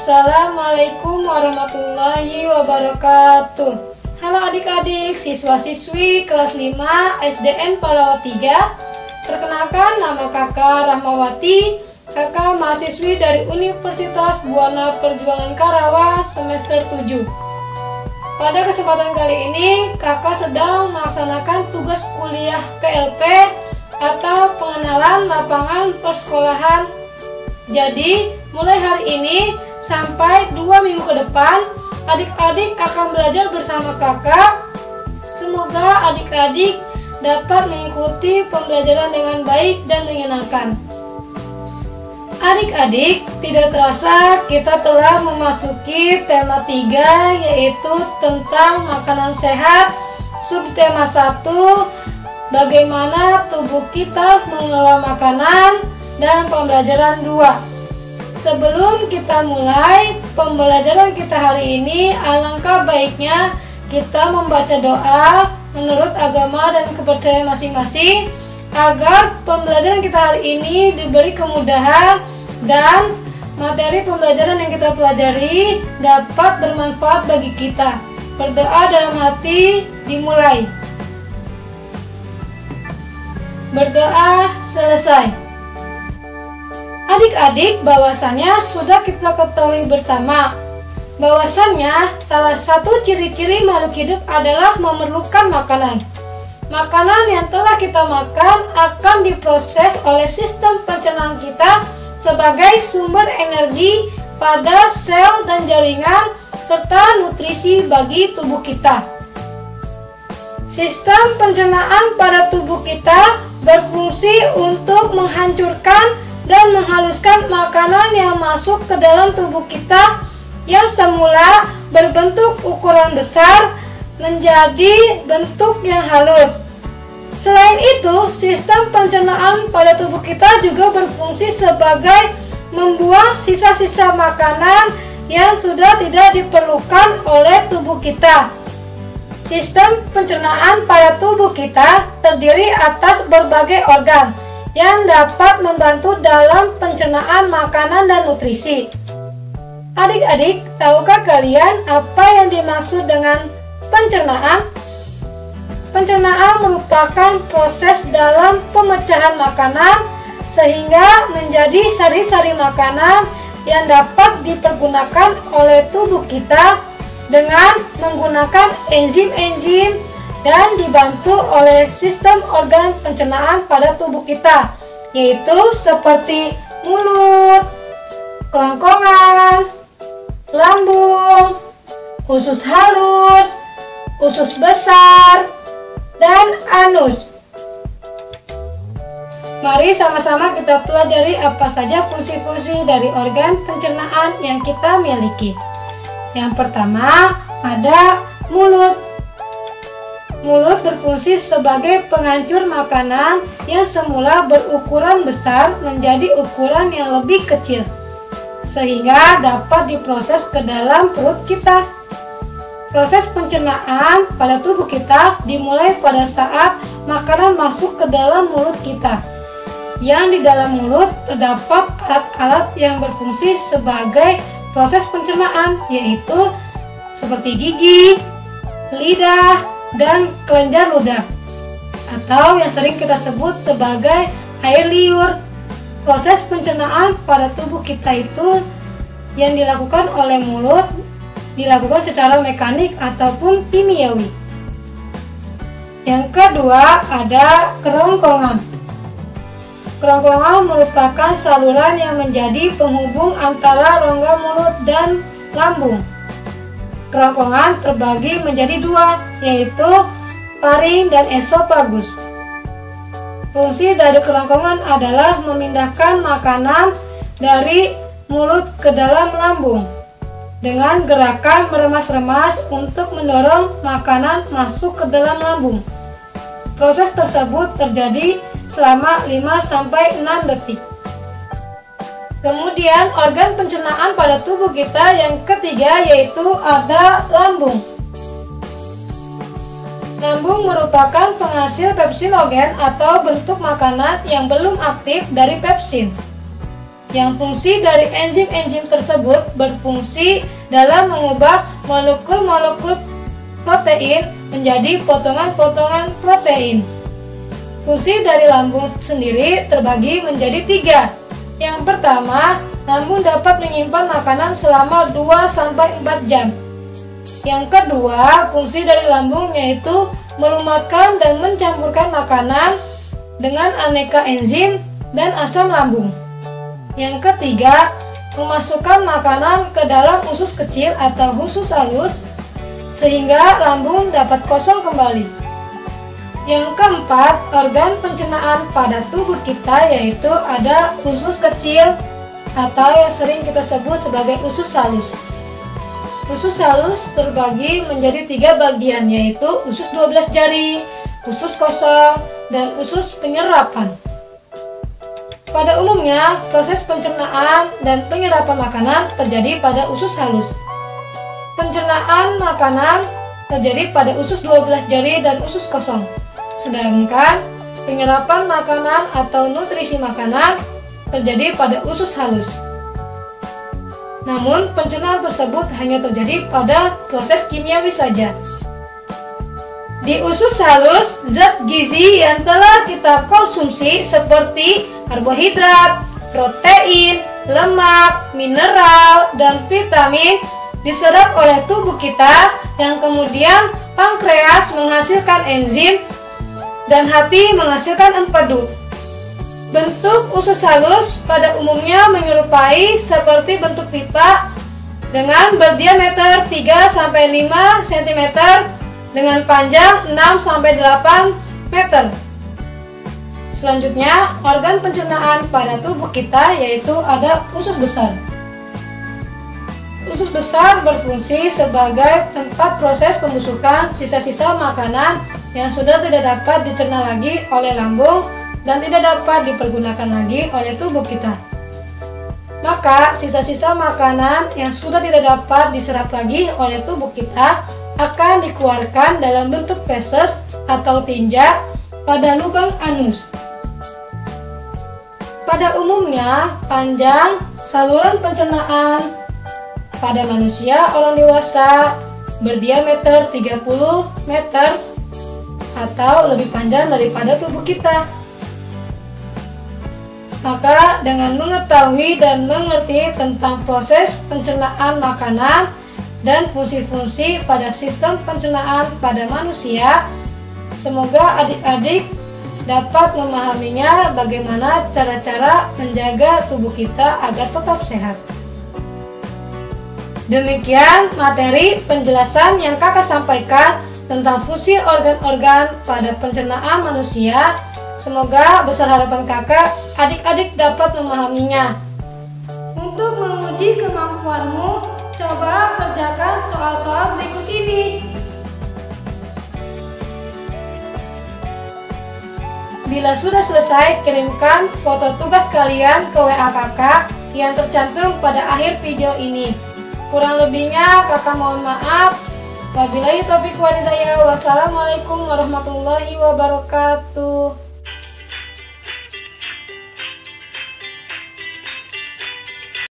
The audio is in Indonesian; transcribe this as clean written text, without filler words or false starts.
Assalamualaikum warahmatullahi wabarakatuh. Halo adik-adik, siswa-siswi kelas 5 SDN Palawa 3. Perkenalkan, nama kakak Rahmawati, kakak mahasiswi dari Universitas Buana Perjuangan Karawang semester 7. Pada kesempatan kali ini, kakak sedang melaksanakan tugas kuliah PLP atau pengenalan lapangan persekolahan. Jadi, mulai hari ini sampai 2 minggu ke depan, adik-adik akan belajar bersama kakak. Semoga adik-adik dapat mengikuti pembelajaran dengan baik dan menyenangkan. Adik-adik, tidak terasa kita telah memasuki tema 3, yaitu tentang makanan sehat. Subtema 1, bagaimana tubuh kita mengelola makanan, dan pembelajaran 2. Sebelum kita mulai pembelajaran kita hari ini, alangkah baiknya kita membaca doa menurut agama dan kepercayaan masing-masing agar pembelajaran kita hari ini diberi kemudahan dan materi pembelajaran yang kita pelajari dapat bermanfaat bagi kita. Berdoa dalam hati dimulai. Berdoa selesai. Adik-adik, bahwasannya sudah kita ketahui bersama bahwasannya salah satu ciri-ciri makhluk hidup adalah memerlukan makanan. Makanan yang telah kita makan akan diproses oleh sistem pencernaan kita sebagai sumber energi pada sel dan jaringan serta nutrisi bagi tubuh kita. Sistem pencernaan pada tubuh kita berfungsi untuk menghancurkan dan menghaluskan makanan yang masuk ke dalam tubuh kita yang semula berbentuk ukuran besar menjadi bentuk yang halus. Selain itu, sistem pencernaan pada tubuh kita juga berfungsi sebagai membuang sisa-sisa makanan yang sudah tidak diperlukan oleh tubuh kita. Sistem pencernaan pada tubuh kita terdiri atas berbagai organ yang dapat membantu dalam pencernaan makanan dan nutrisi. Adik-adik, tahukah kalian apa yang dimaksud dengan pencernaan? Pencernaan merupakan proses dalam pemecahan makanan sehingga menjadi sari-sari makanan yang dapat dipergunakan oleh tubuh kita dengan menggunakan enzim-enzim dan dibantu oleh sistem organ pencernaan pada tubuh kita, yaitu seperti mulut, kerongkongan, lambung, usus halus, usus besar, dan anus. Mari sama-sama kita pelajari apa saja fungsi-fungsi dari organ pencernaan yang kita miliki. Yang pertama, ada mulut. Mulut berfungsi sebagai penghancur makanan yang semula berukuran besar menjadi ukuran yang lebih kecil, sehingga dapat diproses ke dalam perut kita. Proses pencernaan pada tubuh kita dimulai pada saat makanan masuk ke dalam mulut kita. Yang di dalam mulut terdapat alat-alat yang berfungsi sebagai proses pencernaan, yaitu seperti gigi, lidah, dan kelenjar ludah, atau yang sering kita sebut sebagai air liur. Proses pencernaan pada tubuh kita itu yang dilakukan oleh mulut dilakukan secara mekanik ataupun kimiawi. Yang kedua, ada kerongkongan. Kerongkongan merupakan saluran yang menjadi penghubung antara rongga mulut dan lambung. Kerongkongan terbagi menjadi 2, yaitu faring dan esofagus. Fungsi dari kerongkongan adalah memindahkan makanan dari mulut ke dalam lambung dengan gerakan meremas-remas untuk mendorong makanan masuk ke dalam lambung. Proses tersebut terjadi selama 5-6 detik. Kemudian organ pencernaan pada tubuh kita yang ketiga yaitu ada lambung. Lambung merupakan penghasil pepsinogen atau bentuk makanan yang belum aktif dari pepsin. yang fungsi dari enzim-enzim tersebut berfungsi dalam mengubah molekul-molekul protein menjadi potongan-potongan protein. Fungsi dari lambung sendiri terbagi menjadi 3. Yang pertama, lambung dapat menyimpan makanan selama 2-4 jam. Yang kedua, fungsi dari lambung yaitu melumatkan dan mencampurkan makanan dengan aneka enzim dan asam lambung. Yang ketiga, memasukkan makanan ke dalam usus kecil atau usus halus sehingga lambung dapat kosong kembali. Yang keempat, organ pencernaan pada tubuh kita yaitu ada usus kecil atau yang sering kita sebut sebagai usus halus. Usus halus terbagi menjadi 3 bagian yaitu usus 12 jari, usus kosong, dan usus penyerapan. Pada umumnya, proses pencernaan dan penyerapan makanan terjadi pada usus halus. Pencernaan makanan terjadi pada usus 12 jari dan usus kosong. Sedangkan penyerapan makanan atau nutrisi makanan terjadi pada usus halus. Namun, pencernaan tersebut hanya terjadi pada proses kimiawi saja. Di usus halus, zat gizi yang telah kita konsumsi seperti karbohidrat, protein, lemak, mineral, dan vitamin diserap oleh tubuh kita yang kemudian pankreas menghasilkan enzim dan hati menghasilkan empedu. Bentuk usus halus pada umumnya menyerupai seperti bentuk pipa dengan berdiameter 3-5 cm dengan panjang 6-8 meter. Selanjutnya, organ pencernaan pada tubuh kita yaitu ada usus besar. Usus besar berfungsi sebagai tempat proses pembusukan sisa-sisa makanan yang sudah tidak dapat dicerna lagi oleh lambung dan tidak dapat dipergunakan lagi oleh tubuh kita. Maka, sisa-sisa makanan yang sudah tidak dapat diserap lagi oleh tubuh kita akan dikeluarkan dalam bentuk feses atau tinja pada lubang anus. Pada umumnya, panjang saluran pencernaan pada manusia orang dewasa berdiameter 30 meter atau lebih panjang daripada tubuh kita. Maka dengan mengetahui dan mengerti tentang proses pencernaan makanan dan fungsi-fungsi pada sistem pencernaan pada manusia, semoga adik-adik dapat memahaminya bagaimana cara-cara menjaga tubuh kita agar tetap sehat. Demikian materi penjelasan yang kakak sampaikan tentang fungsi organ-organ pada pencernaan manusia. Semoga besar harapan kakak adik-adik dapat memahaminya. Untuk menguji kemampuanmu, coba kerjakan soal-soal berikut ini. Bila sudah selesai, kirimkan foto tugas kalian ke WA kakak yang tercantum pada akhir video ini. Kurang lebihnya kakak mohon maaf. Wabillahi taufiq wal hidayah. Wassalamualaikum warahmatullahi wabarakatuh.